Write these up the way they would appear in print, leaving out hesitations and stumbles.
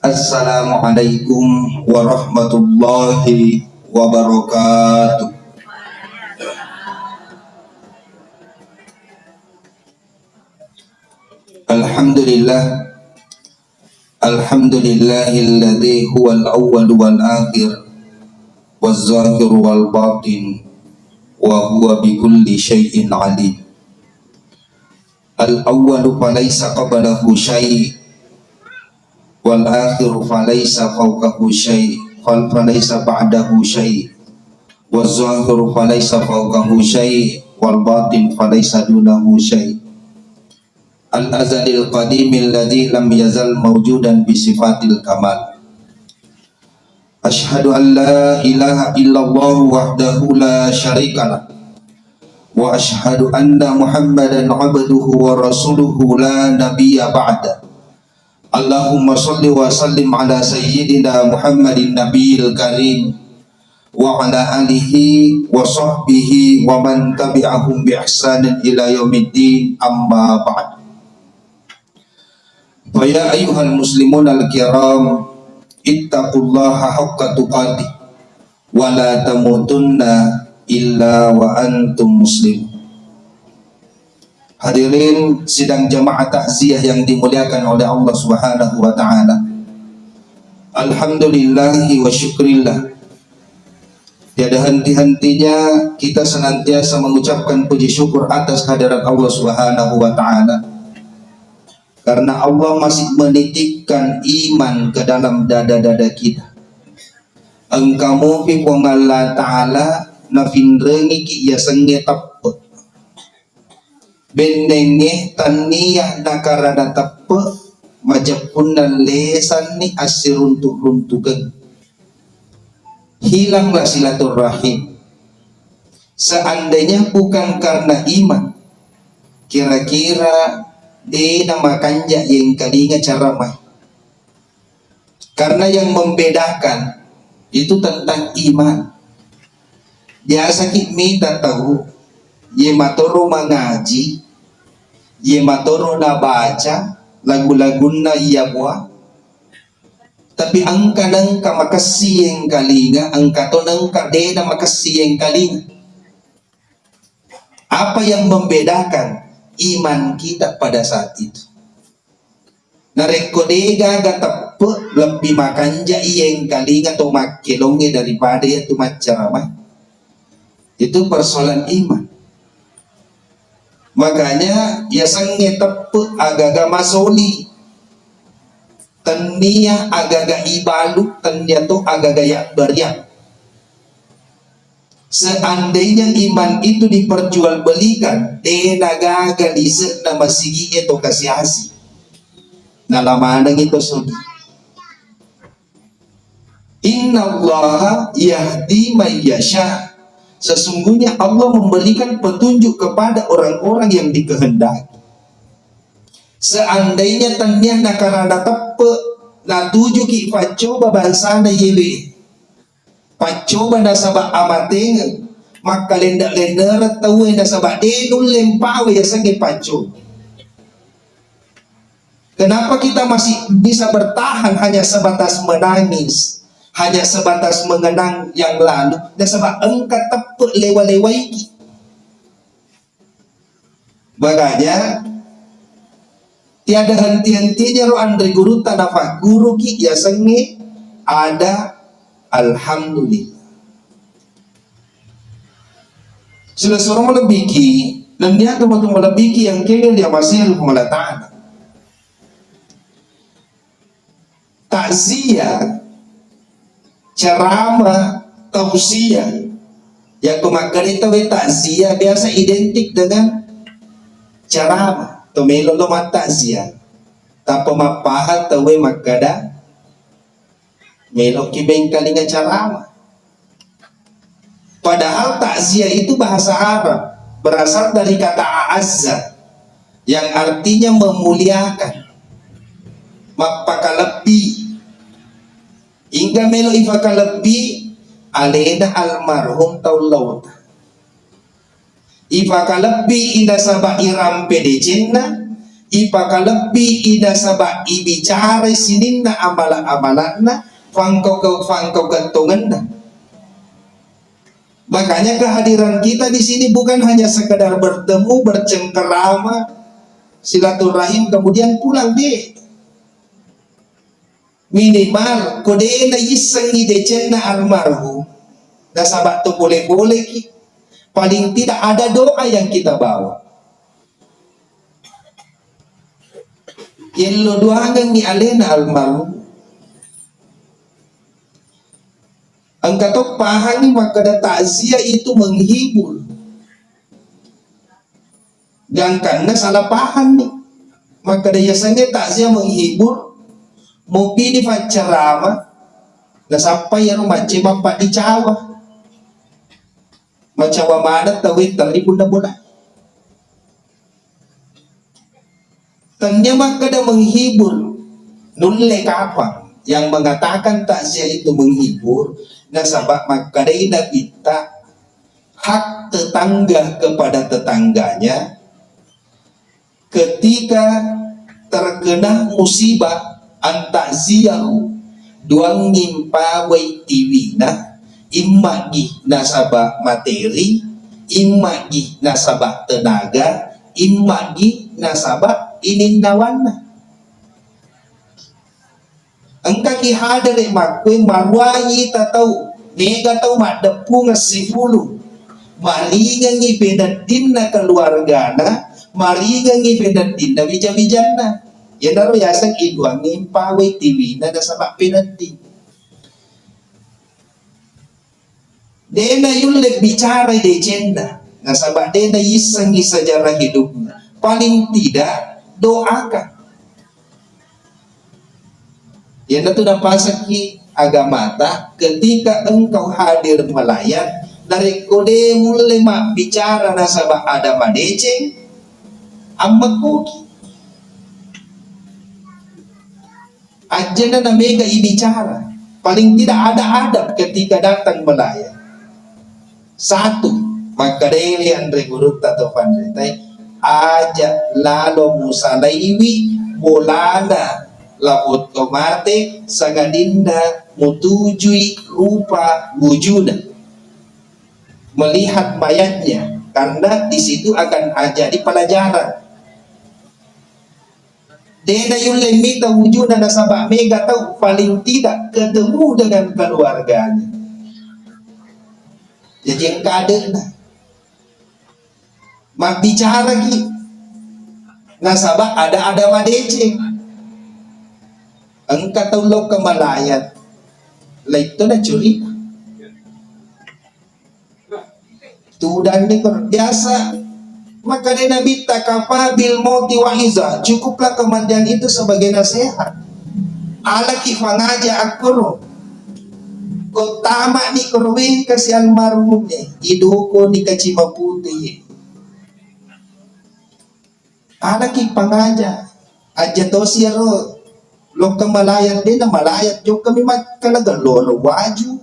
Assalamualaikum warahmatullahi wabarakatuh. Alhamdulillah, alhamdulillahilladzi huwal awwal wal akhir waz zahir wal batin wa huwa bikulli syai'in alim. Al awwalu falaysa qablahu syai' wal akhiru falaysa fawqahu syai' falaysa ba'dahu syai' waz zahiru falaysa fawqahu syai' wal batin falaysa dunahu syai'. Al azalil qadimil ladzi lam yazal mawjudan bi sifatil kamal. Asyhadu an la ilaha illallah wahdahu la syarikalah wa asyhadu anna Muhammadan abduhu wa rasuluhu la nabiyya ba'da. Allahumma shalli wa sallim ala sayyidina Muhammadin nabiyil karim wa ala alihi wa sahbihi wa man tabi'ahum bi ihsanin ila yaumiddin, amma ba'd. Fa ya ayyuhal muslimun al-kiram, ittaqullaha haqqa tuqatih wa la tamutunna illa wa antum muslimun. Hadirin sidang jamaah takziah yang dimuliakan oleh Allah Subhanahu wa taala. Alhamdulillahi wa syukrillah. Tiada henti-hentinya kita senantiasa mengucapkan puji syukur atas kehadirat Allah Subhanahu wa taala. Karena Allah masih menitipkan iman ke dalam dada-dada kita. Engkau fi Allah taala nafindrengi ki ya senge tappe. Bendenge taniyah nakarada tappe majapunan lesan ni asiruntuk-runtukan. Hilanglah silaturahim. Seandainya bukan karena iman, kira-kira di nama kanja yang kalinya caramai. Karena yang membedakan itu tentang iman. Biasa kita tahu ye matoro mengaji, ye matoro na baca lagu-lagu na iya buah. Tapi angka nangka makasih yang kalinga, angka to nangka dena makasih yang kalinga. Apa yang membedakan iman kita pada saat itu? Narekodega gatape lebih makan jai yang kalinga to makelonge daripada itu macaramah. Itu persoalan iman. Makanya ya sange tepe agaga masoli, tenia agaga ibalu, tenia to agaga yak beriak. Seandainya iman itu diperjualbelikan, denaga gadise nama sigi itu kasih asih. Nah lama itu sudi. Inna Allah yahdi may yasha. Sesungguhnya Allah memberikan petunjuk kepada orang-orang yang dikehendaki. Seandainya tanya nakarada tepe na tuju ki pacoba bansana yewe, pacoba na sabak amateng maka lendak-lendera tahu na sabak denul lempawe ya sange paco. Kenapa kita masih bisa bertahan hanya sebatas menangis, hanya sebatas mengenang yang lalu, dan sebab engkau tepuk lewa-lewai. Makanya tiada henti-hentinya roh andri guru tanafah guru ki ya senge ada alhamdulillah. Sudah seorang melebiki dan dia teman-teman melebiki yang kini dia masih melatahan. Takziah, ceramah, tausiah yang kemakan itu takziah biasa identik dengan ceramah. Tomelo lo takziah tapi mapahat tawe magada melo kibeng kalinga ceramah. Padahal takziah itu bahasa Arab, berasal dari kata a'azza yang artinya memuliakan, mapakalebi. Hingga melo ifakalebi alena almarhum taulauta. Ifakalebi ina sabak iram pedecina ipakalebi ida sabak ibicara sinin na amalan-amalan na fangkau gantungan na. Makanya kehadiran kita di sini bukan hanya sekedar bertemu, bercengkerama, silaturahim kemudian pulang deh. Minimal kode na iseng ide cenna almarhum. Na sahabat tu boleh-boleh ki. Paling tidak ada doa yang kita bawa. Yang lo doakan ni alena almarhum. Angka tu pahami maka ada takziah itu menghibur. Dan karena salah paham nih, maka biasanya takziah menghibur, mau pilih ceramah, dan sampai yang macam bapak di Jawa, macam mana tawit tali bunda bola. Tanya maka ada menghibur, nulle kapang yang mengatakan takziah itu menghibur. Nasabak maka dia minta hak tetangga kepada tetangganya ketika terkena musibah antakziahu duang ngimpa wai tiwina imagi nasabak materi imagi nasabak tenaga imagi nasabak inindawana. Engkau kihada dek makwe marwayi tatau nega tau mak depu ngasifulu maringan ngi pedatin na keluargana maringan ngi pedatin na bija-bijana ya naro yasak iduang ngimpa wai tiwi na sabak pedatin dena yulek bicara de jenda nasabak dena iseng sejarah hidupnya paling tidak doakan. Yang itu dapat ki agama tak ketika engkau hadir melayat dari kode mulai mak bicara nasabah ada madece ammaku ajana na mega ibicara paling tidak ada adab ketika datang melayat. Satu maka dari Andre Guru atau Pandai aja lalu musalaiwi bolana la otomatik sagadinda mutujui rupa wujudnya melihat mayatnya karena di situ akan jadi pelajaran. Dena yule mita wujudnya nasabah mega tahu paling tidak ketemu dengan keluarganya. Jadi yang kadang mak bicara ki nasabah ada madece. Engkau tahu lo kemalayat, lah itu na curi. Tu dan ni biasa. Maka dia Nabi takafabil mauti wa iza. Cukuplah kematian itu sebagai nasihat. Ala kifangaja akuro. Kau tamak ni korwin kasi almarhum ni. Iduko ni kacima putih. Ala kifangaja. Aja tosiro. Lo kemalayat din na malayat yung kami kalaga lolo waju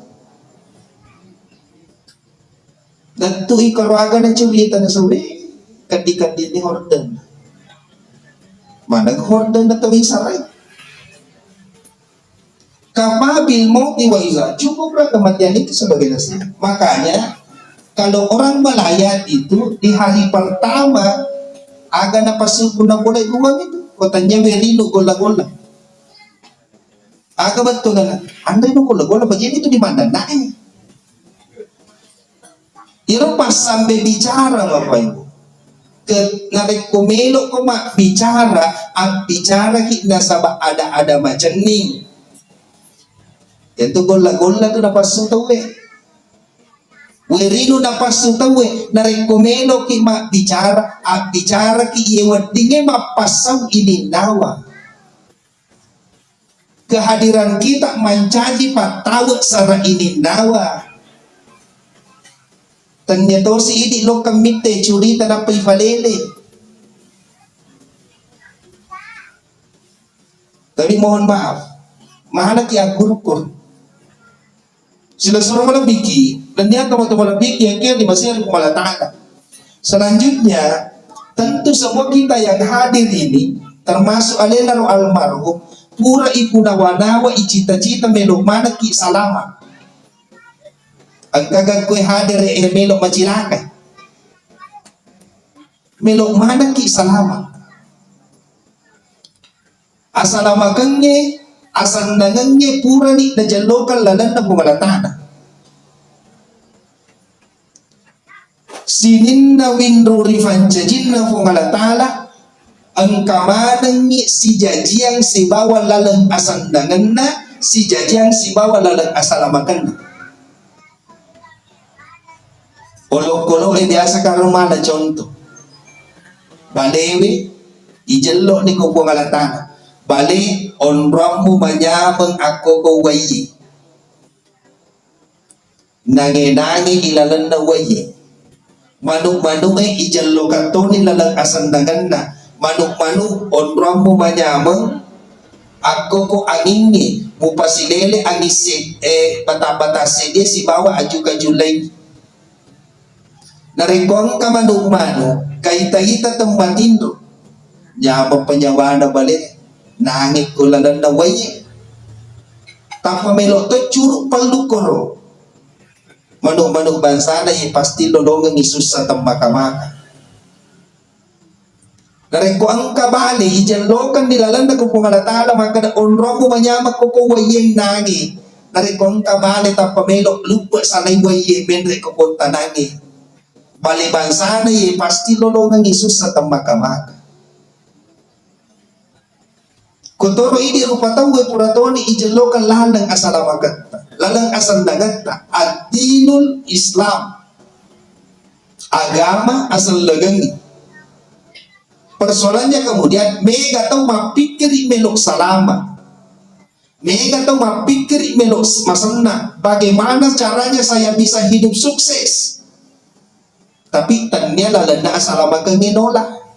dan tu ikarwaga na chulita na sawi kadikan din ni horden manag horden na tawi saray kapabil mo tiwaiza cukup lang kematian itu sebagai nasihat. Makanya kalau orang melayat itu di hari pertama agak napasuk na mulai uang itu kotanya merino gola-gola. Aga betul kan? Anda itu gola-gola begini itu di mana naik? Iro pas sampai bicara Bapak Ibu. Ke narik komelo ko mak bicara, ang bicara kita sabah ada macam ni. Itu gola-gola tu dapat sutawe. Werino dapat sutawe narik komelo ki mak bicara, ang bicara ki iwan dingin mapasang ini nawa. Kehadiran kita mencaji patawat sara ini nawa. Ternyata si ini lo kamite curi tanah pifalele. Tapi mohon maaf, mana ki agurkur. Sila suruh malabiki dan dia teman-teman malabiki yang kira di masih ada malataka. Selanjutnya Tentu semua kita yang hadir ini, termasuk alena almarhum, pura ibu nawanawa icita-cita melok mana ki salama. Ang kagag ko'y hadir melok macilakay. Melok mana ki salama. Asalamakannya, asandangannya pura ni na jalokan lalan na pumalatana. Sinin na winro rifanjajin na pumalatala, ang kamanang ni si jajiyang si bawal lalang asandangan na, si jajiyang si bawal lalang asalamakan na. Olok-olok ay biasa karumana contoh. Balewe, ijelok ni ko pumalatana. Bali onramu manyamang ako ko wayi nangenangi ilalan na wayi manuk-manuk ijallo kato ni lalang asandangan na manuk-manuk onramu manyamang ako ko angini mupasilele angisit bata-bata dia si bawa aju-kajulay narekong ka manuk-manuk kaita-ita tembatindo nyamang penyawana balik nangit ko lalan na waye tapa melok to curug palukoro manuk-manuk bansa na pasti lolongan Isus sa tambaka-maka nareko ang kabali ijanlokan nilalan na kupungalatala maka na onro ko manyamak ko waye nangi nareko ang kabali tapa melok lupa sa lay waye menre ko punta nangi bali bansa na pasti lolongan Isus sa tambaka-maka. Kutoro ini rupa tahu puratoni ijalokan lalang asalamakat, lalang asandagat adinul Islam, agama asal lagangi. Persoalannya kemudian mega tahu mapikir melok salama, mega tahu mapikir melok masana. Bagaimana caranya saya bisa hidup sukses? Tapi tanya lalang asalamakan nolak.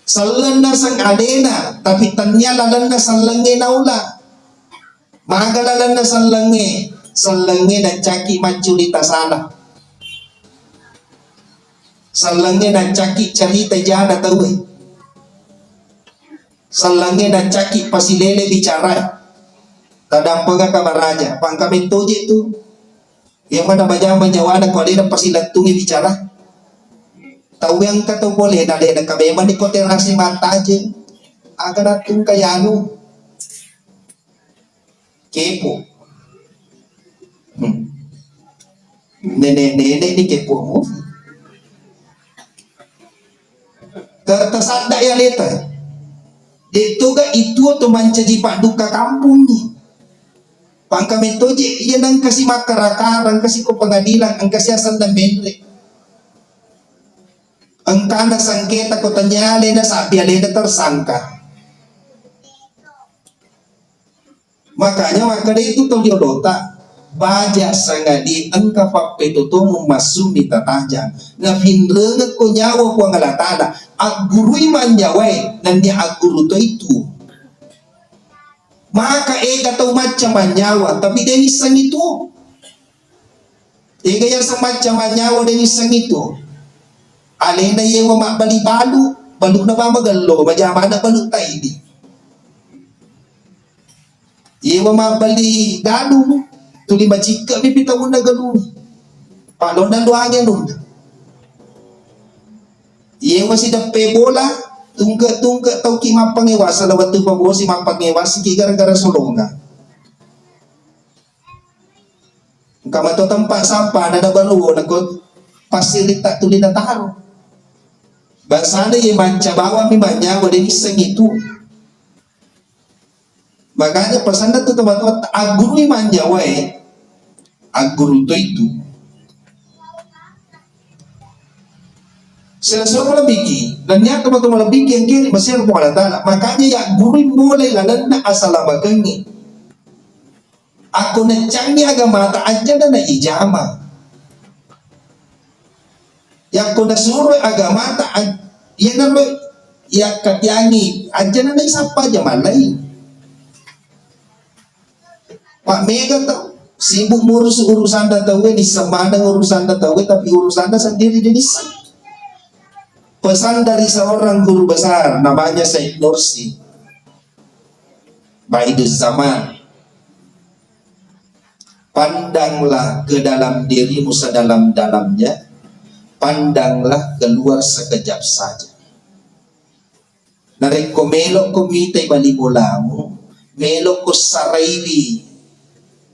Salan na sang adena, tapi tanya lalan na salange naula. Magalalan na salange na caki macurita sana. Salange na caki cerita jana tahu. Salange na caki pasilele bicara. Tadampaga kamaraja, pangkamin toje tu. Yang mana banyak menyawana ko alin pasilatungi bicara. Tahu yang kata boleh dari ada kabeman di kota rasi mata aja agar atung kayanu kepo nenek-nenek ni kepo mo tersadak ya leta dito ga itu to mancaji pak duka kampung ni pangkamin toje yan ang kasi makarakaran kasi ko pengadilan ang kasi asal na menre ang kana sangketa ko tanyale na sabi alena tersangka. Makanya maka itu to diodota baja sangadi ang kapapetuto mo masumi tatajang na pinrengat ko nyawa ko ang alatana agurui man nyaway nandi aguru to itu maka to macam manyawa tapi deni sang itu yang semacam manyawa deni sang itu alena yewa makbali balu na mamagalo majama na balu tayo di yewa makbali galu tuli majika bibitawon na galu palon na luangyan nun yewa si dape bola tungka tau ki mapangewas sa lawat tu pabo si mapangewas ki gara-gara solonga kamato tempat sampah na balu nagko pasilita tuli na taro Bansana yang manca bawa mimanya boleh iseng itu. Makanya pesan itu teman-teman aguru manja wae. Aguru itu. Sesuatu lebih dan yang teman-teman lebih yang kiri masih ada tanah. Makanya ya guru mulai lalan na asalabagangi. Aku necangnya agama tak aja dan ijama. Yang kena suruh agama tak ya nama ya katiangi aja na siapa aja malai. Pak Mega tak Sibuk ngurus urusan tahu di semana urusan tahu, tapi urusannya sendiri di sana. Pesan dari seorang guru besar namanya Said Nursi, Baiduz Zaman, pandanglah ke dalam dirimu sedalam-dalamnya, pandanglah keluar sekejap saja. Nareko melok ko mitay balibulamu, melok ko sarili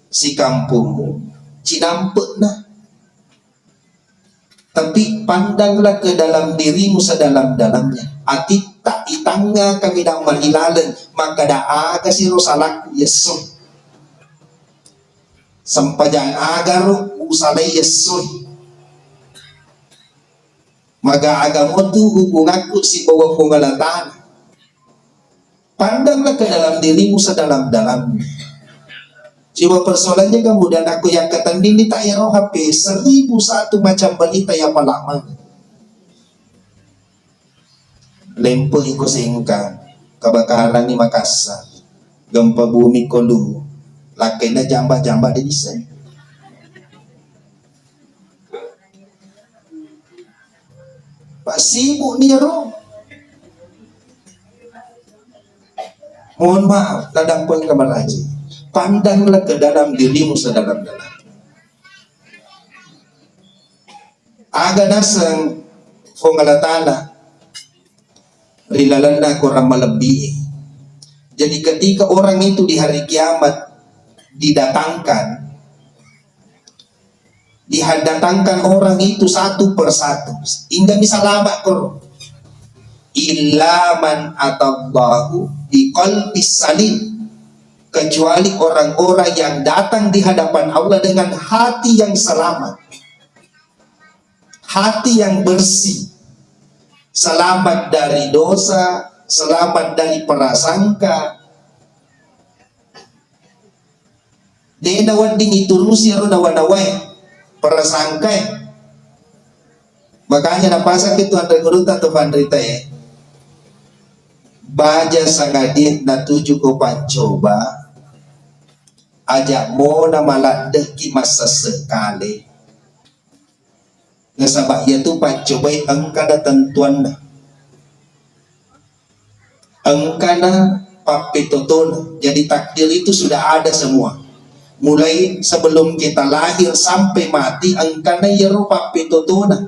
si kampungmu, cinampuk na. Tapi pandanglah ke dalam dirimu sedalam-dalamnya. Ati tak itangga kami nang manilalan, maka daaga si rosalak Yesus. Sampajang agaro usalay Yesus. Mag-aaga mo tu hubunganku si bawah pungalatan. Pandanglah ke dalam dirimu sedalam-dalamnya. Cuma persoalannya kemudian aku yang ketanding di tak roh HP 1001 macam berita yang malaman. Lempo iko singkang kebakaran di Makassar, gempa bumi kolu, lakainya jambah-jambah di sana. Pak sibuk nih roh. Mohon maaf, kadang pun kamar haji. Pandanglah ke dalam dirimu sedalam-dalam. Aga nasang fongalatana rilalanda kurang melebihi. Jadi ketika orang itu di hari kiamat dihadatangkan orang itu satu persatu, hingga bisa lama kor. Ilaman atallahu biqalbis salim, kecuali orang-orang yang datang di hadapan Allah dengan hati yang selamat, hati yang bersih, selamat dari dosa, selamat dari prasangka. Dia nawading iturusi ro nawanaway prasangka. Makanya napasak itu Andre Guruta atau Vandrita baja sangadit na tujuh ko pancoba ajak mo na maladeh ki masa sekali nasabak ya tu pancoba engka na tentuan na engka na papitoton. Jadi takdir itu sudah ada semua, mulai sebelum kita lahir sampai mati engka na yaro papitoton na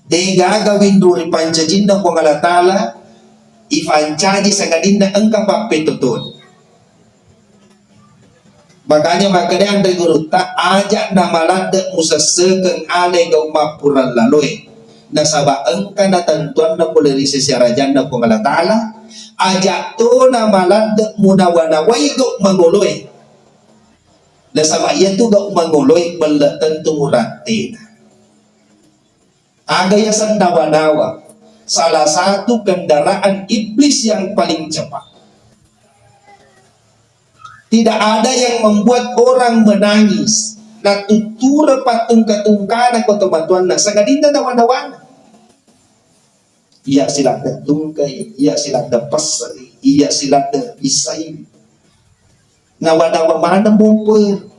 de gagawin duri pancajinda ko ngalatala ifancaji sangadinda engkau papetutun. Makanya Andre Guruta ajak namalada musasekeng ale gau mapuran laloi nasaba engka na tentuan na polerisi siarajan na pengalatala ajak to namalada munawanawai gau mangoloi nasaba iya tu gau mangoloi bela tentu muratin agaya sandawanawa. Salah satu kendaraan iblis yang paling cepat. Tidak ada yang membuat orang menangis. Na tutura patung katungkana ko tumatuan na sagadinda na wanawana. Iya sila da tungkay, iya sila da pasay, iya sila da isay. Na wanawa mana mumper.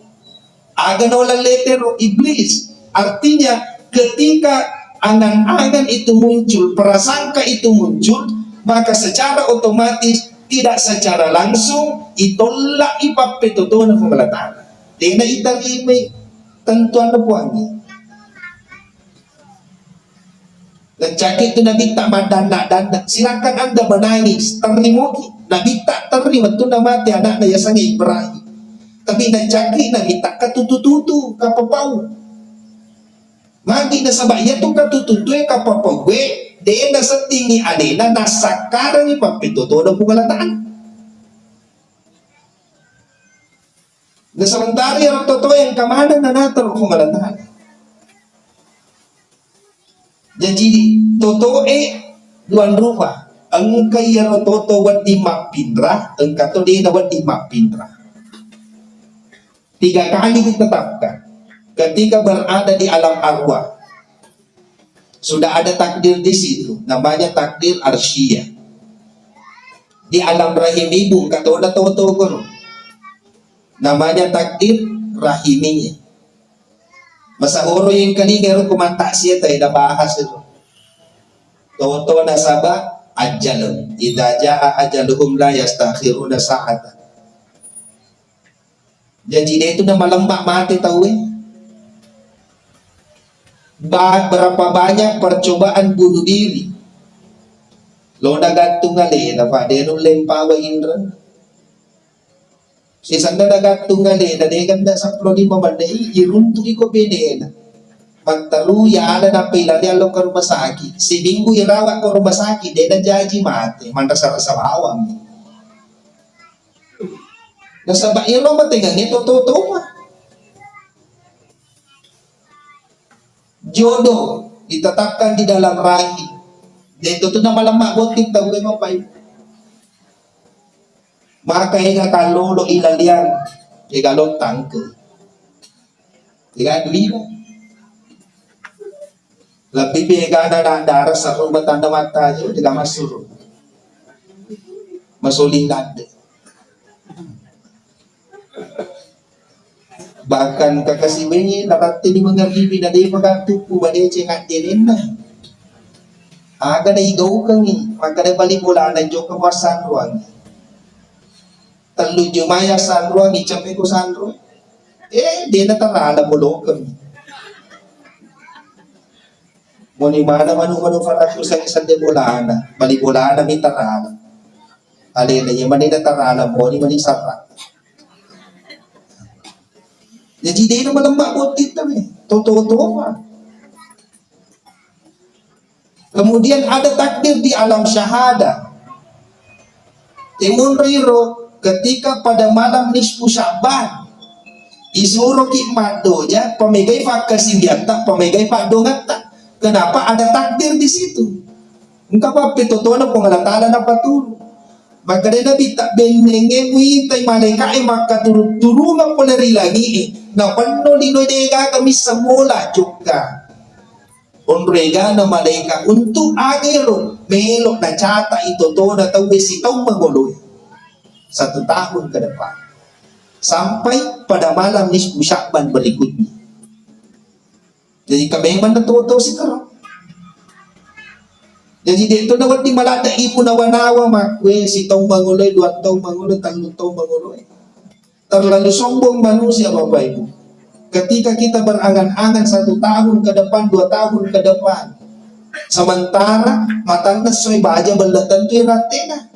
Aga na walang letero iblis. Artinya ketika angan-angan itu muncul, prasangka itu muncul, maka secara otomatis tidak secara langsung itulah ipapetoto na pengalatan. Tina itarime tentuan na buangnya. Dan cakit itu nabita madanda-danda, silakan anda menangis, terimoki, nabita terima tu na mati anak na yasang Ibrahim. Tapi na cakit nabita katutututu kapapau. Magi na sabay yato katututoy kapapagwe de na sa tingi alena nasakaran ni papituto ng pungalataan. Na samantari ang totoo yung kamahanan na natin ang pungalataan. Jadi totoo duan rupa ang kaya toto wat di mapindra ang katuli na wat di mapindra. 3 kali ditetapkan. Ketika berada di alam arwah, sudah ada takdir di situ, namanya takdir arsyiyah. Di alam rahim ibu, kata udah tahu-tahu ko. Namanya takdir rahiminya. Masa oro yung kaningero kumanta siya tayo na bahas ito. Toto na saba ajalun. Idha jaa ajaluhum la yastakhiruna sa'ata. Jadi dia itu na malambak mati tahu berapa banyak percobaan bunuh diri. Lo nagatong ngali na pa denong lempawa indra. Si sanda nagatong ngali na degan na sa plodi mamandai iruntu iko benena. Magtaluya na pila niya lo ka rumah sakit. Si Minggu irawat ko rumah sakit, de na jaji mati. Mandasa-rasa bawang. Nasa bairo matingan ito totoo. Jodoh ditetapkan di dalam rahim. Dito to na malamak botik tawag mo pa. Maka hinga kalolo ilalian, igalong tangke. Tiga duwi. Lebih bega na darah sa rumah tanda mata aja, tidak masuk. Masulingan. Bahkan kakasiwengi nakatili mga bibi na di magatupo ba di chengat din na. Aga na igaw kang maka na balikula na jo ka masan ruang. Talo jumaya san ruang ichape ko san ruang. Di na tarala mo lokang. Muni mana manu faraku sa isang de bulana, balikula mi tarala. Alena yung manina tarala mo ni mani sarap. Jadi dia nama lembak botit tapi toto. Kemudian ada takdir di alam syahada. Timun Riro ketika pada malam nisfu Sya'ban disuruh hikmat doja pemegai fakasi biata pemegai pak dongata. Kenapa ada takdir di situ? Engkau apa petotono pengalatala na patulu. Maka dia nabi tak benenge muintay malaikat maka turungan poleri lagi na pano lino dega kami semula juga onrega na malaikat untuk agero melok na cata itu to na tau besitaw magoloy 1 tahun ke depan sampai pada malam nisfu Sya'ban berikutnya. Jadi kami man natuto si karo. Jadi dito na wati malata ipo na wanawa makwe si taong manguloy, 2 taong manguloy, 3 taong manguloy. Terlalu sombong manusia Bapak Ibu. Ketika kita berangan-angan 1 tahun ke depan, 2 tahun ke depan. Sementara matang na soy baja balatan tu iratena.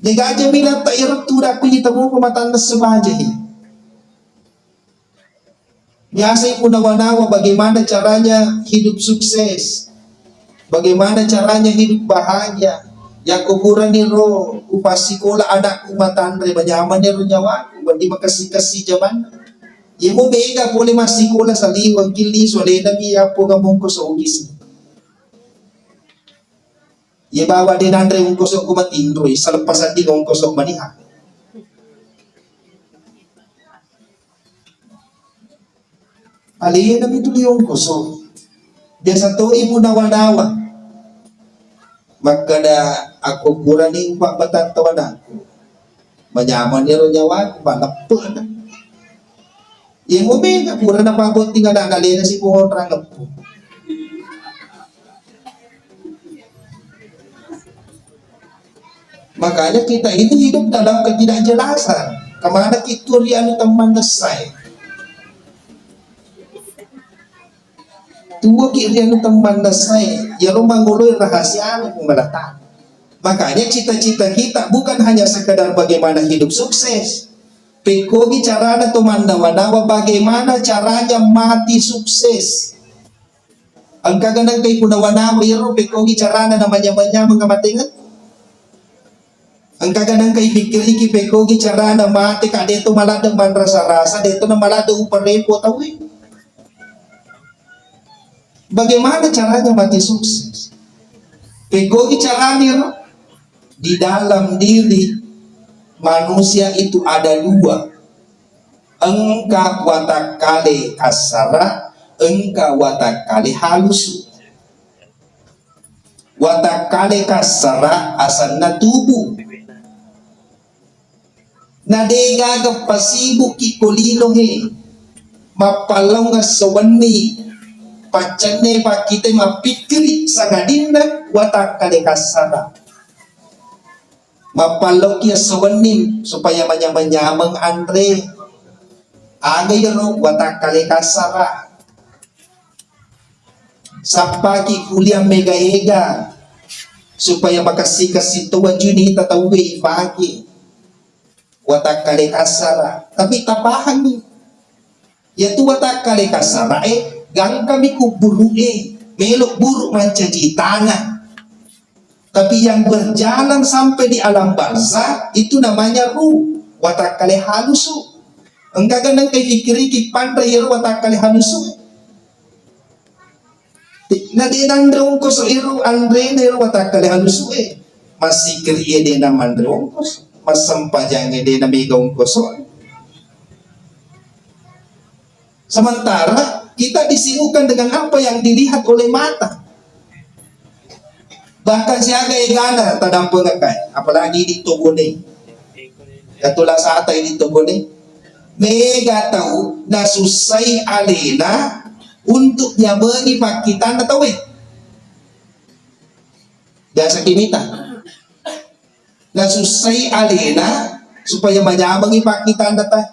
Jika aja minat tak irat tu dah kita mo matang na sebaja Biasa ipo na wanawa bagaimana caranya hidup sukses. Bagaimana caranya hidup bahagia. Yang kuburan ni ro upasikola anak kumatan re banyaman ni ro nyawa bandi makasih-kasih jaman. Imo bega pole masikola sa liwag kili so lena mi apo ngamong ko sa ugis. Ye bawa din andre ungko so kumatindroy sa lepasan din ungko so maniha. Alihin namin ito yung kusog. Biasa to ipo nawa-nawa. Magkada ako kuraning papatantawan ako. Manyaman niya rin nyawa, malappo na. Yung umega, pura na pabunti nga nanalina si Puhonra nga po. Makanya kita ini hidup dalam ketidakjelasan. Kemana kita realitas mandasai. Tuwa kirian teman saya, ya rumah ngoloy rahasia pembalatan. Makanya cita-cita kita bukan hanya sekedar bagaimana hidup sukses. Pekogi caranya tumandawa-dawa bagaimana caranya mati sukses. Ang kagandang kay kunawa-nawa yaro pekogi caranya namanya mengamatingan. Ang kagandang kay pikir-iki pekogi caranya mati kadeto maladang man rasa-rasa deto na maladang uparepo tawin. Bagaimana caranya mati sukses? Pegogi caranya di dalam diri manusia itu ada 2. Engka watakale kasara, engka watakale halus. Watakale kasara asalna tubuh. Nadega ka pasibu ki kolilo he. Mapalaw nga sawani. Pacane pa kita mapikiri sa ngadinda watak kalikasara. Mapalaw kiya sawani supaya manyamang Andre. Agay ro watak kalikasara. Sapaki kuliah mega-ega supaya makasikas ito wajuni tatawi pagi watak kalikasara. Tapi tapahan ni yaitu watak kalikasara gang kami kuburu melok buruk mencaci tangan. Tapi yang berjalan sampai di alam barzah itu namanya ruh watak kali halusu. Enggak ganang kay fikiri pandai watak kali halusu. Na di nandrong ko so iru Andre na iru watak kali halusu masih kiri ede na mandrong ko mas sampajang ede na migong ko so. Sementara kita disibukkan dengan apa yang dilihat oleh mata. Bahkan siaga egana tadang pengakai apalagi di Togone katula sa atay di Togone mega tahu na susay alena untuk nyamangi pakitan na tawi. Biasa kinita. Nasusay alena supaya manyamangi pakitan na tayo.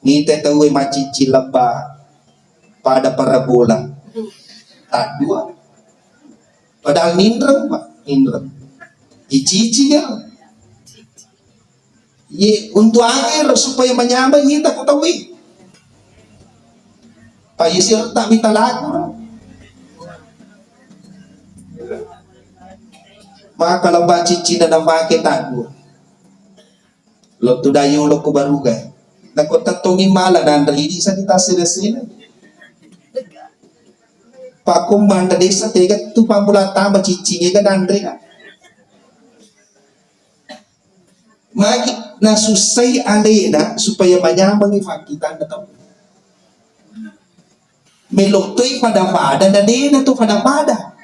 Ngite tawi macicila pa pada para bola. Tak dua. Padahal nindram pak. Nindram. Icici ya. Untuk akhir supaya manyamangi kita ko tawi. Payisir tak minta lagu. Maka kalau baca Cina dan pakai tagu, lo tu dayu lo ko barugai. Na ko tatongin mala dan hindi sa kita sila. Pakum manda desa tega tu pambula tama cicingnya kan Andre kan. Magi nasusay alena supaya manyamangi fakitan na tahu. Melotoy pada na din na to pada.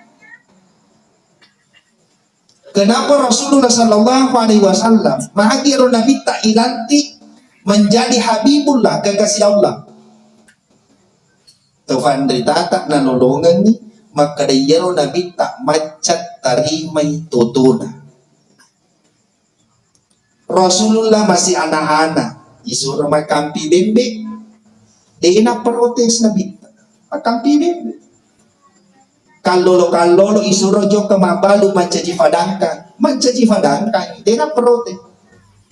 Kenapa Rasulullah Sallallahu Alaihi Wasallam mahagiro Nabi tak ilanti menjadi Habibullah kekasih Allah. Tuhan dari tatak nanolongan ni maka dayero Nabi tak macat tarimay tutuna. Rasulullah masih anak-anak disuruh makampi bembe. Dia nak protes Nabi. Akan pilih kalau isuro jo kemabalu mencaci fadangkan dia protes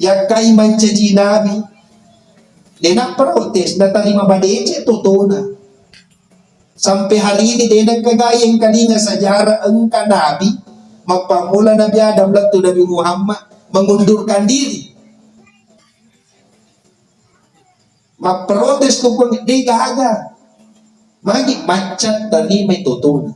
ya kai mencaci nabi dia protes na tarima badece totona sampai hari ini dia kagayang kalinga sejarah engka nabi magpamula Nabi Adam lato Nabi Muhammad mengundurkan diri magprotes ko kung di gaga magi macat dari metotona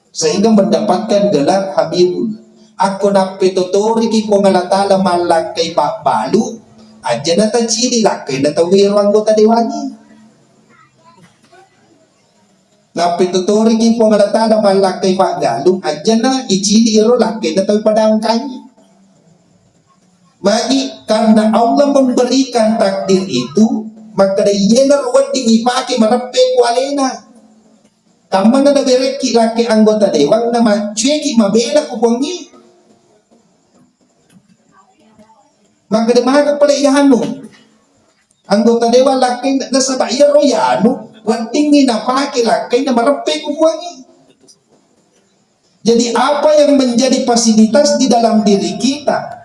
sehingga mendapatkan gelar Habibul. Aku nape totori ki ko ngalatala malak kay balu aja na tacili lakay na tawiro anggota dewani. Nape totori ki ko ngalatala malak kay galu aja na icili iro lakay na tawi padang kanyi. Magi karena Allah memberikan takdir itu maka yenar wading ipake marape ko alena. Tama na nabereki laki anggota dewang na macueki mabela ko pongi. Maka demaga pala ihano. Anggota dewan laki na sa bayaro yano wading inapake laki na marape ko pongi. Jadi apa yang menjadi fasilitas di dalam diri kita?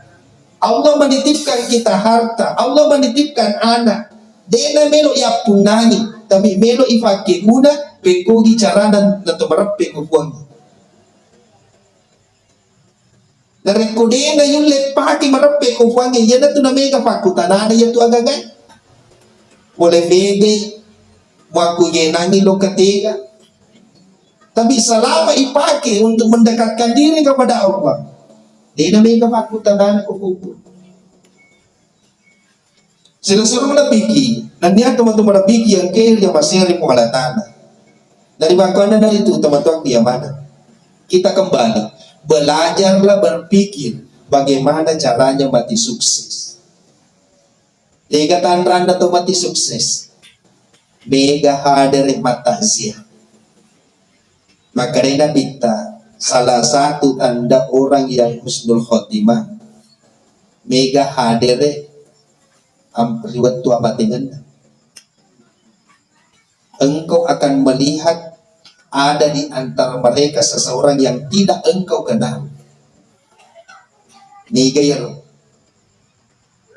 Allah menitipkan kita harta, Allah menitipkan anak. Dena melo ya punani, tapi melo ifake muna pekogi caranan na tumarape ko buwangi. Dari kodena yung lepaki marape ko buwangi, yan na to na mega pakutanana yan to agagay. Wala mega, wakuyenangi lo katiga. Tapi selama ipake untuk mendekatkan diri kepada Allah, dena mega pakutanana ko buwangi. Sila-sila malabiki, nandiyan teman-teman malabiki yang kaya yang masiri pengalatana. Dari bagaimana dari itu teman-teman dia mana? Kita kembali, belajarlah berpikir bagaimana caranya mati sukses. Tiga tanran na mati sukses. Mega hadir matazia. Maka rin nabita, salah satu tanda orang yang husnul khotimah. Mega hadir ang riwat tua batingan. Engkau akan melihat ada di antara mereka seseorang yang tidak engkau kenal. Nigayaro.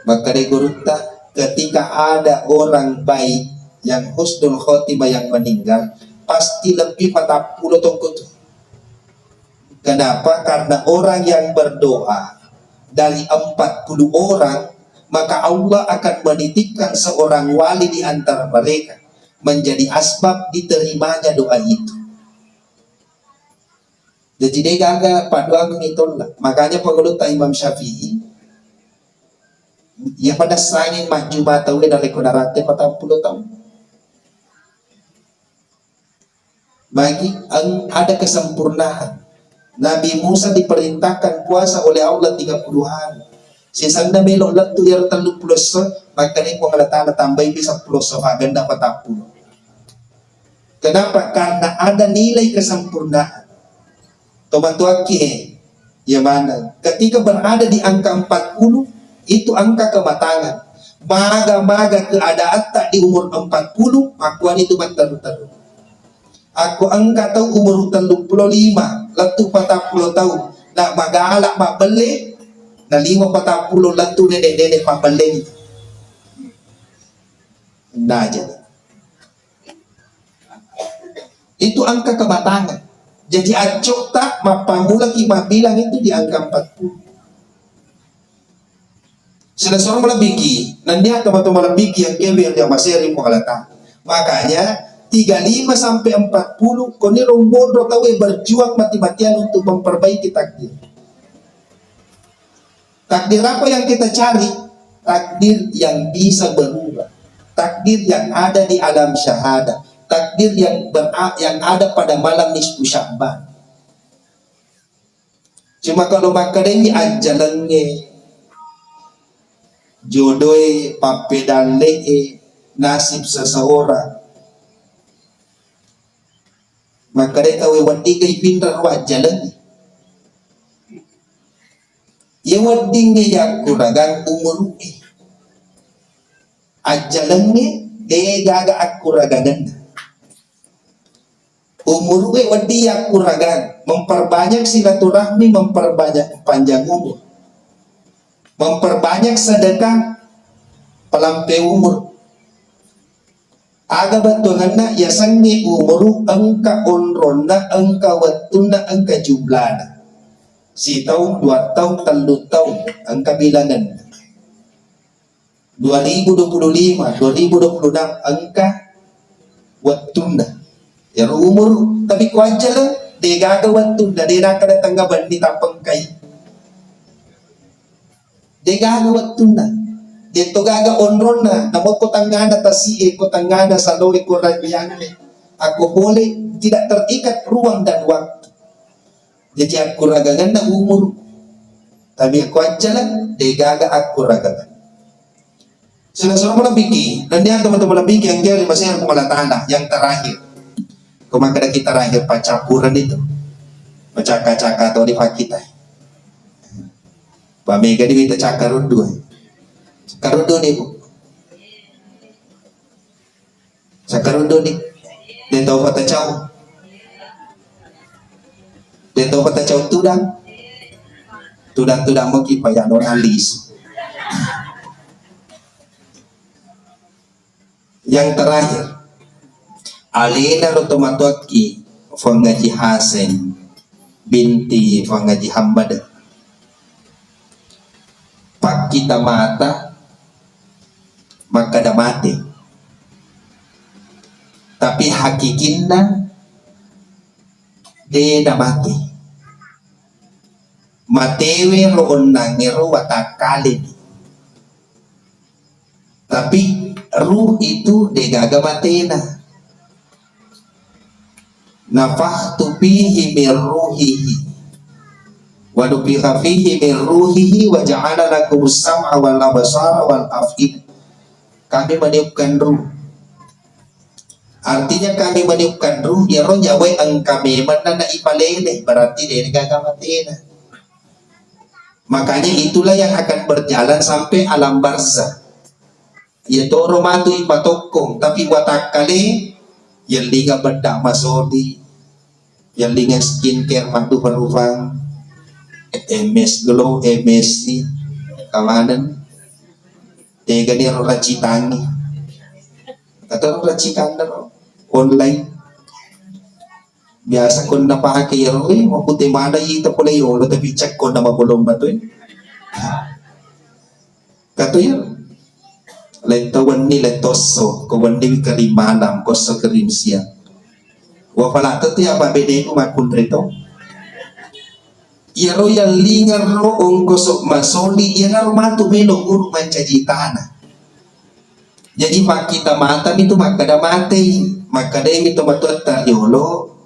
Maka regurutta ketika ada orang baik yang husnul khotimah yang meninggal, pasti lebih 40 tongkot. Kenapa? Karena orang yang berdoa dari 40 orang, maka Allah akan menitipkan seorang wali di antara mereka menjadi asbab diterimanya doa itu. Jadi dia gagal pada ditolak. Makanya pengeluh Imam Syafi'i ya pada sangin maju mata dari kodarate 40 tahun. Bagi ada kesempurnaan. Nabi Musa diperintahkan puasa oleh Allah 30 hari. Sisang na melok latu yar 30 so, maka ni kung alatana tambay bisa 10 so, aganda 40. Kenapa? Karena ada nilai kesempurnaan. Tomatuaki ya mana? Ketika berada di angka 40, itu angka kematangan. Maga-maga keadaan tak di umur 40, akuan itu taru-taru. Aku angka tahu umur 35, latu 40 tahun. Nak magalak mabeli, na 50 latu nenek-nenek mabeli. Nah jadi. Itu angka kematangan. Jadi acok tak mapamula kima bilang itu di angka 40. Sudah seorang melebiki, nanti teman-teman melebiki yang kebir yang masih ribu alatan. Makanya 35 sampai 40, koni rombondro tahu berjuang mati-matian untuk memperbaiki takdir. Takdir apa yang kita cari? Takdir yang bisa berubah. Takdir yang ada di alam syahadah. Takdir yang ada pada malam nisfu Sya'ban. Cuma kalau makadeni ajalenge, jodoh papedalle nasib seseorang, maka dia tahu wadi kay pintar wa ajalenge. Ya wadi ya kuragan umur ajalenge de gaga akuragan. Umur wadi yang kuragan, memperbanyak silaturahmi, memperbanyak panjang umur, memperbanyak sedekah, pelampe umur. Aga batungana ya sangi umur angka onrona, angka watuna, angka jumlana. Si tahun, 2 tahun, 3 tahun, angka bilangan. 2025, 2026, angka watuna. Ya umur tapi kuaja lah dia gagawat tu dah dia nak datang gaban di tapang kai dia gagawat tu na dia to gaga onron na namo ko tangana tasi ko tangana sa loe ko rabian aku boleh tidak terikat ruang dan waktu. Jadi aku ragagan na umur tapi kuaja lah dia gaga aku ragagan. Sudah malam biki dan dia teman-teman biki yang dia masih yang tanah yang terakhir. Kemana kita terakhir pacapuran itu, pacaka-caka atau di kita. Pak Mega di kita cakarundu, cakarundu nih bu, cakarundu nih. Dia tahu kata cau, dia tahu kata cau tudang mau kipa yang non alis. Yang terakhir. Alina rotomatoki Fangaji Hasan binti Fangaji Hamad. Pak kita mata maka dah mati. Tapi hakikinna dia dah mati. Matewe roon nangero watakalin. Tapi ruh itu dia gaga matena. Nafakhtu fihi min ruhihi wa nufikha fihi min ruhihi wa ja'ala lakum as-sam'a wal absara wal af'id kami meniupkan ruh. Artinya kami meniupkan ruh, ya roh Yahweh ang kami mana na ipalele, berarti dia gagamatin. Makanya itulah yang akan berjalan sampai alam barzah. Ya toro matu ipatokong, tapi watak kali yang liga bedak masodi, yang liga skincare matu perufang, MS Glow, MSC, kawanan, tega ni racitangi, kata racikan na online. Biasa ko na pakai mau putih mana ita pula yolo tapi cek ko na mapulong ba to kato yan lentawan ni letoso ko wandi karimanam ko sa karimsiya wa pala to apa bede ko makun rito yaro yang lingar ro ongko sok masoli yana rumatu melo uru mancajitana. Jadi mak kita mata itu makada mati makada itu matuat taryolo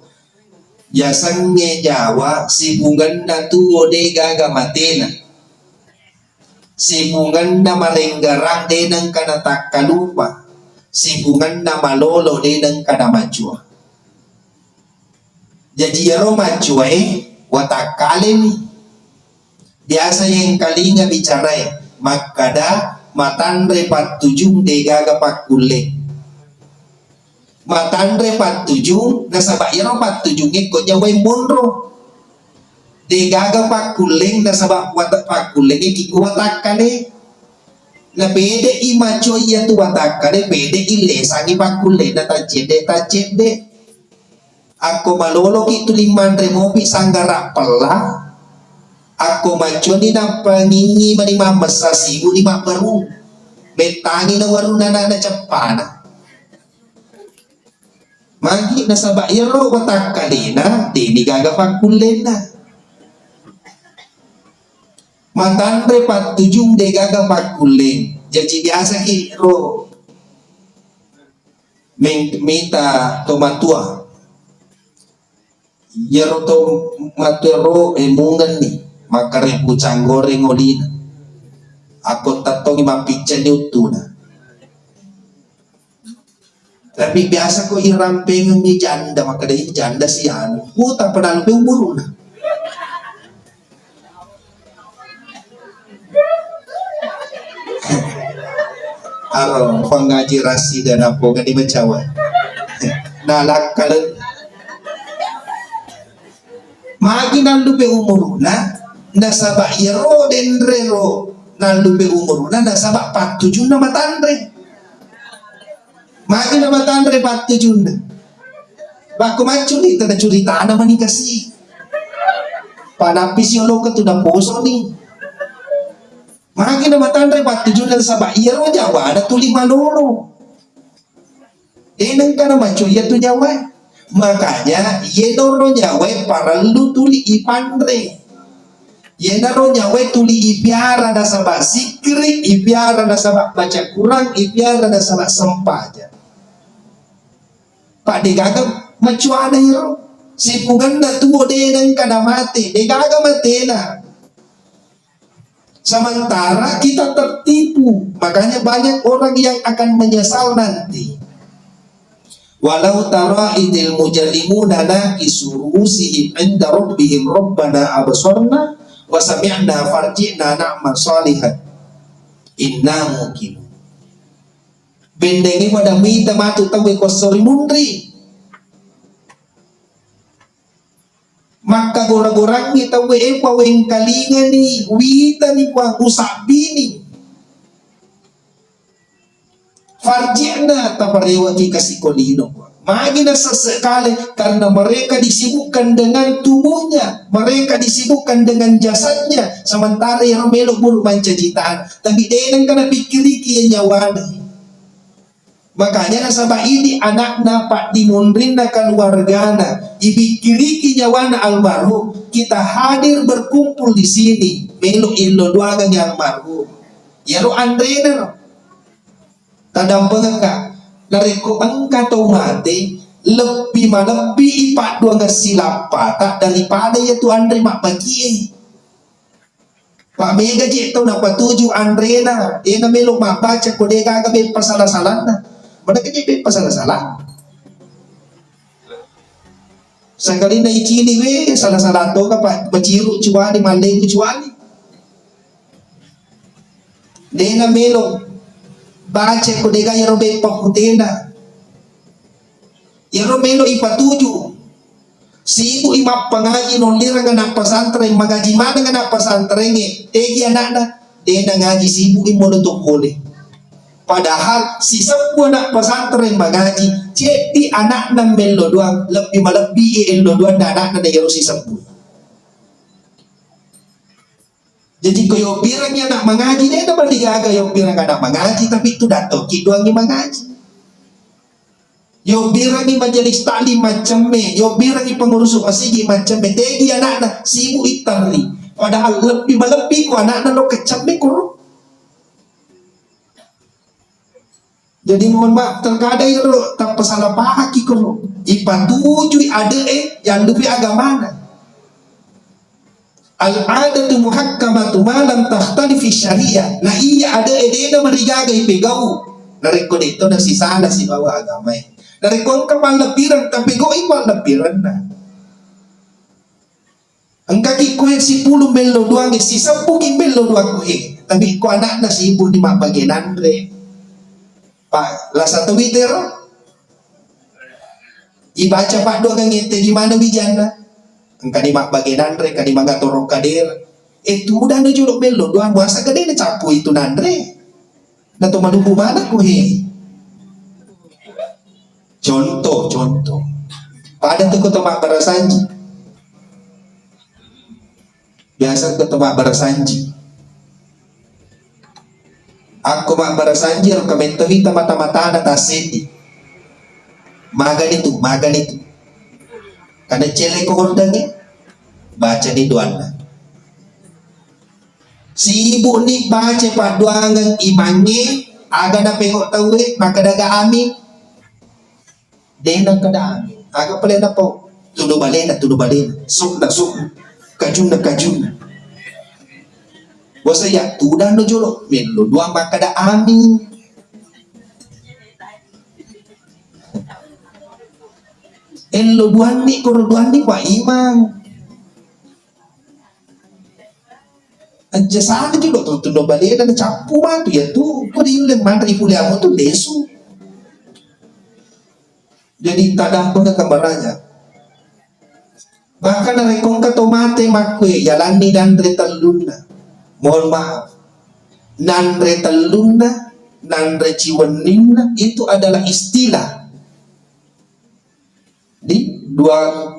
ya sange Jawa sibungan na tuwo de gagamatina sibungan na malenggarang de ng kanatakalupa sibungan na malolo de ng kanamachua. Jadi yaro machua watakale ni biasa yang kalinga bicara makada matandre patujung de gagapakule matandre patujung nasa bayaro patujungin ko niya way monro de gaga pakuling nasa watak pakuling ikikuwatak kali na pwede imacho iya tu watak kali pwede ilesangi pakuling na tajede ako malolo itu 5,000 sanggara pala ako macho ni na pangingi manimama sa sibu 5 barung metangi na warung na capana magi nasa bayaro watak kalina di gagapag kulena matandre patujung de gagapag kulen jadi biasa hiro minta tomatua yaro tomaturo emungan ni makaribu canggoreng olina ako tatong mapichan ni utuna. Tapi biasa ko iramping ni janda maka dari janda siyan puta padahal pe umur na araw pangaji rasi dan apa gani macawa nalak kalan magi nalupe umur na nasaba iro dendrero nalupe umur na nasaba patujun na matandre magi na matandre patujun baku macu ni tada curita na mani kasi panapis yung loka tu na poso ni magi na matandre patujun na sa bairo Jawa na tuli malolo nang ka na macu ya tu Jawa makanya yenoro Jawa para lu tuli ipandre yenaro Jawa tuli ipiara na sa sikri ipiara na sa baca kurang ipiara na sa sempaja Pak degaga macuana hiro sipungan na tuwo de ng kanamate degaga matena sementara kita tertipu makanya banyak orang yang akan menyesal nanti walau tara idil mujallimuna naqisu ru'usihim inda rabbihim rabbana absarna wa sami'na farji'na na'mal salihan inna muqim bendengi pada mita matu tawe kosori mundri maka gorang-gorang ni tawe epa weng kalinga ni wita ni kwa usabini farji'na taparewa ki kasikolino magi na sesekali karena mereka disibukkan dengan tubuhnya mereka disibukkan dengan jasadnya sementara yang melok buruk mancajitaan tapi denang kana pikiri ki nyawana makanya nasabah ini anakna Pak Dimundrin na keluargana ibikiriki nyawana almarhum kita hadir berkumpul di sini melo ilo duagang yang almarhum ya lo Andre na tadampang ka nareko ang katomate lebih malebih ipak duagang silapata daripada ya tu Andre mak bagi Pak Mega je to na patuju Andre na dia na melo mabaca ko dia gagabe pasalah-salah na mana ke je pasalah-salah sekali na ikini we salah-salah to ka pa maciru cuani maleng cuani dia na melo baca ko dia yaro be pakutena yaro melo ipatuju si ibu imap pangaji non lira nga na pasantren magaji mana nga na pasantren tegi anak na dia na ngaji si ibu imo nutup boleh padahal si sebuah anak pesantren magaji jadi anak na melo doang lebih melebihi elo doang na anak na dayaro si sebuah jadi koyo birangnya anak mengaji dia na berdigaga yo birang anak mengaji tapi itu dato kiduangi mengaji yo birangi majelis taklim macam me, yo birangi pengurus masjid macam me, tegi anak-anak sibuk itari, padahal lebih ko anak-anak lo kecam me koro. Jadi mohon maaf terkadang yo tak salah pahaki koro, ipatuju ada yang lebih agama. Al-adatu muhakkamatu malam takhtalifi syariah. Nah iya ada edena merigaga ipegau. Nareko dito na si sana si bawa agama. Dari kau kapal lebiran tapi kau ikwal lebiran na angkaki kue si puluh melo doang si sampukin melo doang kue tapi kau anak na si ibu di mak bagian Andre pak lah satu meter ibaca pak doang ngete di mana bijana angka di mak bagian Andre kadi mangga torok kader itu udah nu juluk melo doang masa gede capu itu Andre na to manubu mana kue contoh pada tuh ketemu barasanji biasa ketemu barasanji aku mak barasanji ang kamentawi mata-mata na tasedi magan itu karena cele ko hordangnya baca di duana si ibu ni baca paduangan imangi aga na pengok tawe maka daga amin denang kadaan agak pala na po tudo balena sok na kajun wasa ya tudan no jolo melo duang makada amin elo duan ni pa imang aja sana jolo tudo balena na capu matu ya tu ko di ulen mantri puli amo tu desu. Jadi kadang pun gambarannya bahkan narekong katomate makwe yalani nandre taluna mohon maaf nandre taluna nandre ciwanina itu adalah istilah di dua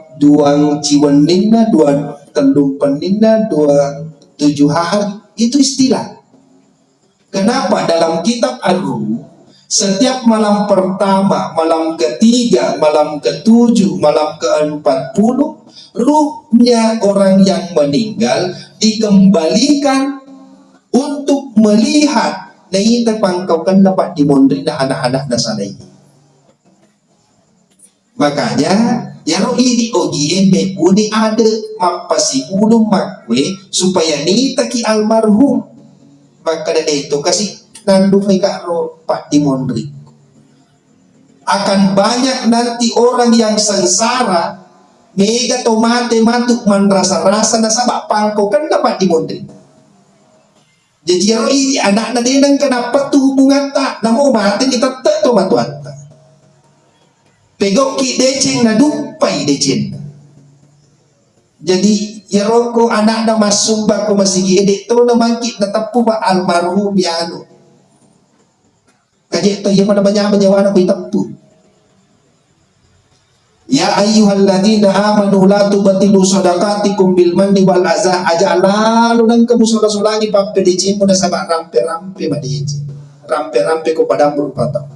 ciwanina dua telumpanina dua 7 hari itu istilah. Kenapa dalam kitab Ar-Ruh setiap malam pertama, malam ketiga, malam ke-7, malam ke-40 ruhnya orang yang meninggal dikembalikan untuk melihat na itapangkaukan dapat dimondri na anak-anak na sana ini. Makanya yaro ini ogien me uni ada mapasipulong makwe supaya nita ki almarhum maka dari itu kasih nandung karo Pak Dimondri akan banyak nanti orang yang sengsara mega tomate matuk man rasa-rasa na sabak pangko kan dapat Dimondri jadi yaro ini anak na dinang kenapa tuh hubungan tak namo mati kita tak to matuanta pegok ki deceng na dupai deceng jadi yaro ko anak na masumba ko masigi edek to na mangkit na tapu pa almarhum yano kaje to yung mana menyawa ko itapu ya ayyuhalladzina amanu la tubtilu shadaqatikum bil manni wal adza aja lalu nang kamu sola-solagi pape deceng mo na sa rampe-rampe madece rampe-rampe ko padang berpatah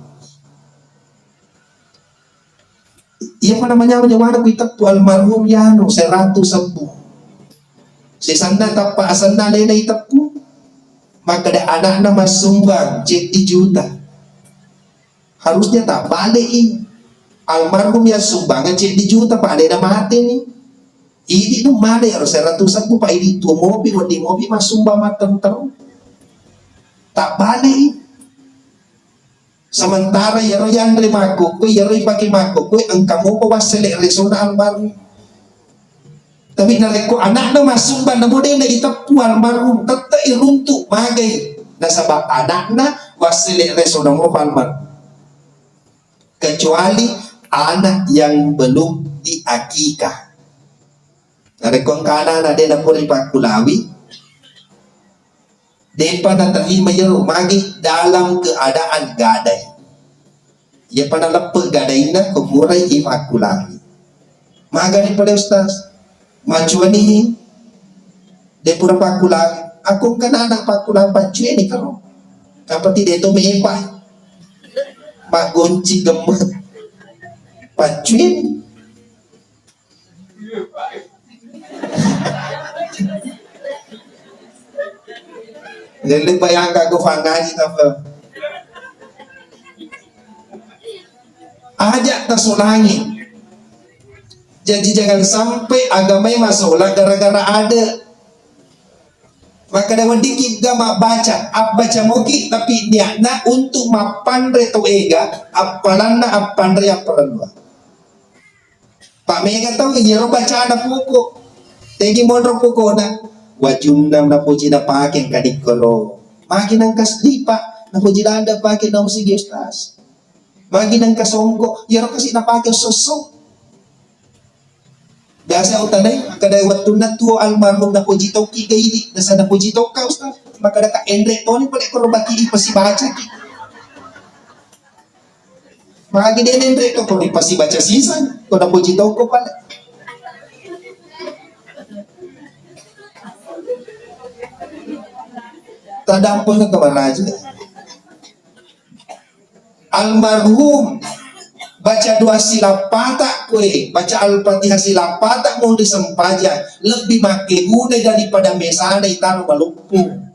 yang menyawa ko itapu almarhum yano 110 si sana tapa asana lena itapu maka ada anak na masumbang 7 juta harusnya tak balik ini almarhum ya sumbangan 7 juta pak ada mati nih Idi no mana ya ratusan po pa idi tuwa mobi wadi mobi masumba matang-tang tak balik. Sementara yaro yang terima ko yaro ipaki mako ko ang kamo ko wasele resona almarhum. Tapi nareko anak na masumba na mo na itapu almarhum tata iruntuk magay na sabab anak na wasele resona mo almarhum. Kecuali anak yang belum diakikah. Nareko ang kana na din na puri pakulawi. Depa na terima yaro magi dalam keadaan gadai. Ya panalapag gadai na kumuray ipakulawi. Maga ni pada ustaz. Macuani de pura pakulawi. Akong kanana pakulawi pacuan ni karo. Kapati de to mepa. Magonci gemet. Pacuan. Lele bayang ka kufangani apa? Ajak tasulangi. Jadi jangan sampai agamanya masalah gara-gara ada. Maka dapat dikit gama baca, baca moki tapi niatna untuk mapandre to ega, apalana apandre apalua. Pak Mega tahu jero baca na puko. Tegi mondro puko na. Wajundam na puji na pakin kadikolo. Magi nang kasdipa na puji na anda pakin na sige ustaz. Magi nang kasongko, yaro kasi na pakin sosok. Biasa utanay, kada waktu na tuo almarhum na puji to ki gaidi, na sa na puji to ka ustaz. Maka ka endre to ni pala ko baki ipasibaca ki. Magi din endre to ko ipasibaca sisan, ko na puji to ko pala. Tadampol na kamaraja. Almarhum baca dua sila patak kue, baca al-fatihah sila patak mau disempaja lebih make guna daripada mesana itaruh malupung.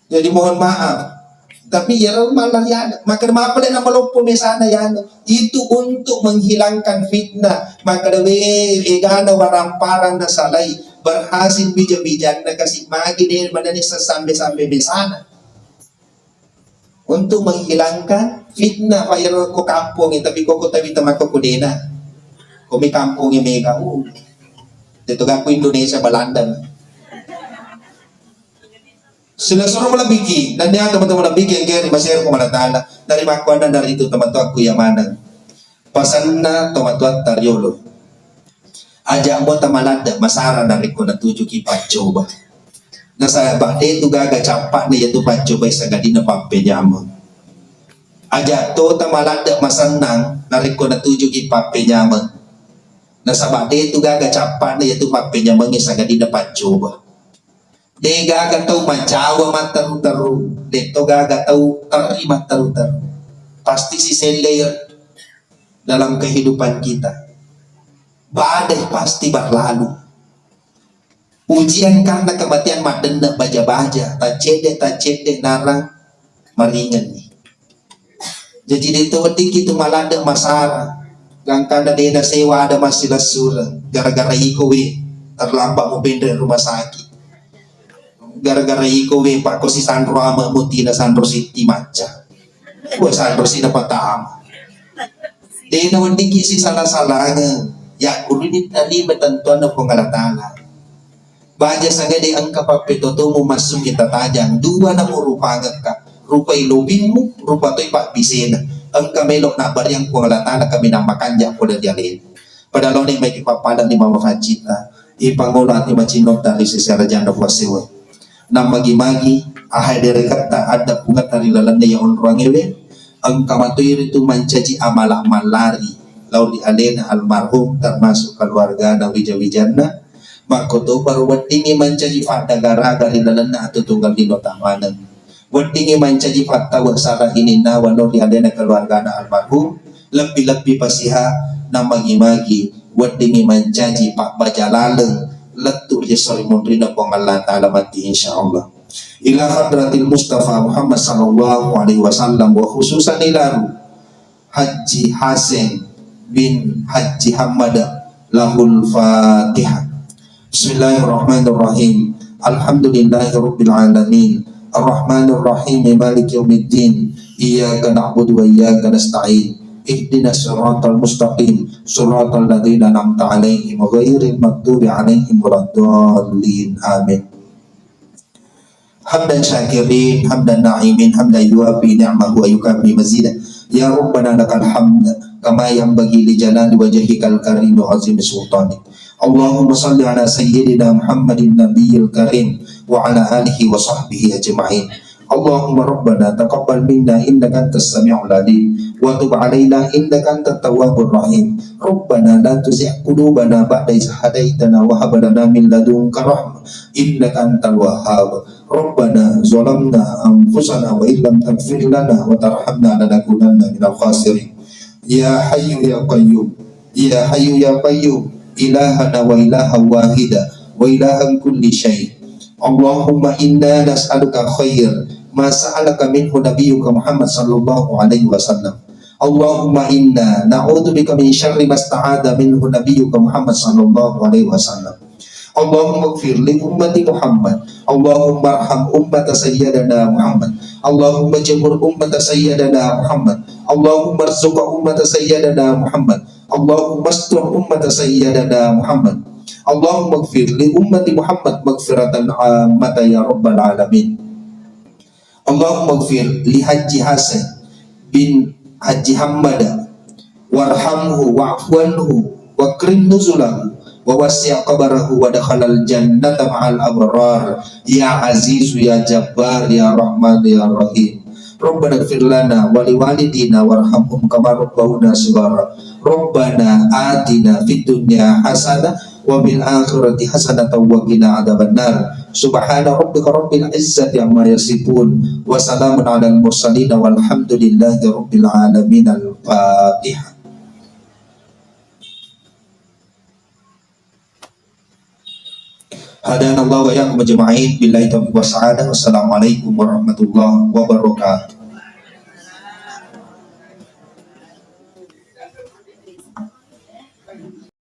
Jadi mohon maaf. Tapi ya malah ya, maka maaf na malupung mesana ya. Itu untuk menghilangkan fitnah. Maka dewe egana waramparang na salay. Berhasil bijak-bijak na kasi magi din manani sa sambe-sambe besana untuk menghilangkan fitnah. Payaro ko kampung tapi ko tabi tamako ko dina ko may kampung mega dito ga ko Indonesia Belanda sila suruh malabiki dan dia teman-teman malabiki yang kaya masih ko malatala dari makuan dari itu teman-teman aku yamanan pasan na teman-teman tariolo ajak mo tamalada masara dari ko natuju ki pacoba. Nasa bakte itu gaga campak ni yaitu pacoba sa gadina pampenyamon. Ajak to tamalada masanang dari ko natuju ki pampenyamon. Nasa bakte itu gaga campak ni yaitu pampenyamon sa gadina pacoba. De gaga tau macawa mataru-taru, de to gaga tau tari mataru-taru. Pasti si layer dalam kehidupan kita. Badai pasti berlalu. Ujian karena kematian madenda baja-baja, tak cede narang maringan nih. Jadi itu wedik itu malanda masara. Gangkana dena sewa ada masih lasura. Gara-gara ikowe terlambat mau pindah rumah sakit. Gara-gara ikowe pak kosi Sandro ama mutina Sandro Siti maca. Gua Sandro si dapat tahu. Dena wedik si salah-salahnya. Ya kulit tadi betentuan na pengalatala. Baja sagade ang kapapito to mo masum kita tajang. Dua na mo rupa ka. Rupa ilubin mo, rupa to'y pakbisina. Ang kamelok na baryang pengalatala kami na makanja ko na dialin. Padalaw ni may ipapalang ni Mama Fajita. Ipangulo at imacinok tali si Sarajano Fasiwa. Na magi-magi, ahay direkata ada pungat tali lalan na yaon ruangiwe. Ang kamatoy rito mancaji amalah malari. Lauli alena almarhum termasuk keluarga na wija-wijana makoto baru wetingi mancaji fata gara-gara hilalana atau tunggal dino tamanan wetingi mancaji fata wasara ini na walori alena keluarga na almarhum lebih-lebih pasiha na magi-magi wetingi mancaji pak bajalaleng letu yesori mundrina pongalla ta'ala mati insyaallah ila hadratil Mustafa Muhammad sallallahu alaihi wasallam wa khususan ilaru Haji Hasan bin Haji Hamada lahul Fatihah. Bismillahirrahmanirrahim. Alhamdulillahirabbil alamin. Arrahmanir rahim. Maliki yaumiddin. Iyyaka na'budu wa iyyaka nasta'in. Ihdinas siratal mustaqim. Siratal ladzina an'amta 'alaihim ghairil maghdubi 'alaihim waladdallin. Amin. Hamdan syakirin, hamdan na'imin, hamdan yuwafi ni'mahu wa yukafi mazidah. Ya Rabbana lakal hamd kama yanbaghi li jalali wajhikal karim wa azimi sultanik. Allahumma salli ala sayyidina Muhammadin nabiyil karim wa ala alihi wa sahbihi ajma'in. Allahumma rabbana taqabbal minna innaka antas sami'ul alim wa tub alaina innaka antat tawwabur rahim. Rabbana la tuzigh qulubana ba'da idh hadaitana wa hab lana min ladunka rahmah innaka antal wahhab. Rabbana zalamna anfusana wa illam taghfir lana wa tarhamna lanakunanna minal khasirin. Ya hayyu ya qayyum, ya hayyu ya qayyum, ilahana wa ilaha wahida wa ilahan kulli syai'. Allahumma inna nas'aluka khair ma sa'alaka minhu nabiyyuka Muhammad sallallahu alaihi wasallam. Allahumma inna na'udzubika min syarri ma sta'adha minhu nabiyyuka Muhammad sallallahu alaihi wasallam. Allahumma ighfir li ummati Muhammad. Allahumma arham ummata sayyidina Muhammad. Allahumma jabur ummata sayyidina Muhammad. Allahumma arzuq ummata sayyidina Muhammad. Allahumma astur ummata sayyidina Muhammad. Allahumma ighfir li ummati Muhammad maghfiratan ammata ya rabbal alamin. Allahumma ighfir li Haji Hasan bin Haji Hamada warhamhu wa'fu anhu wa krim nuzulahu wa wasi' qabarahu wa dakhalal jannata ma'al abrar ya azizu ya jabbar ya rahman ya rahim. Rabbana ighfir lana wa liwalidina warhamhum kama rabbawna shighara. Rabbana atina fid dunya hasanah wa bil akhirati hasanatan wa qina adzabannar. Subhana rabbika rabbil izzati amma yasifun wa salamun alal mursalin walhamdulillahi rabbil alamin. Al-Fatihah. Hadanallahu wa iyyakum ajma'in billahi taufiq wa sa'adah. Wassalamualaikum warahmatullahi wabarakatuh.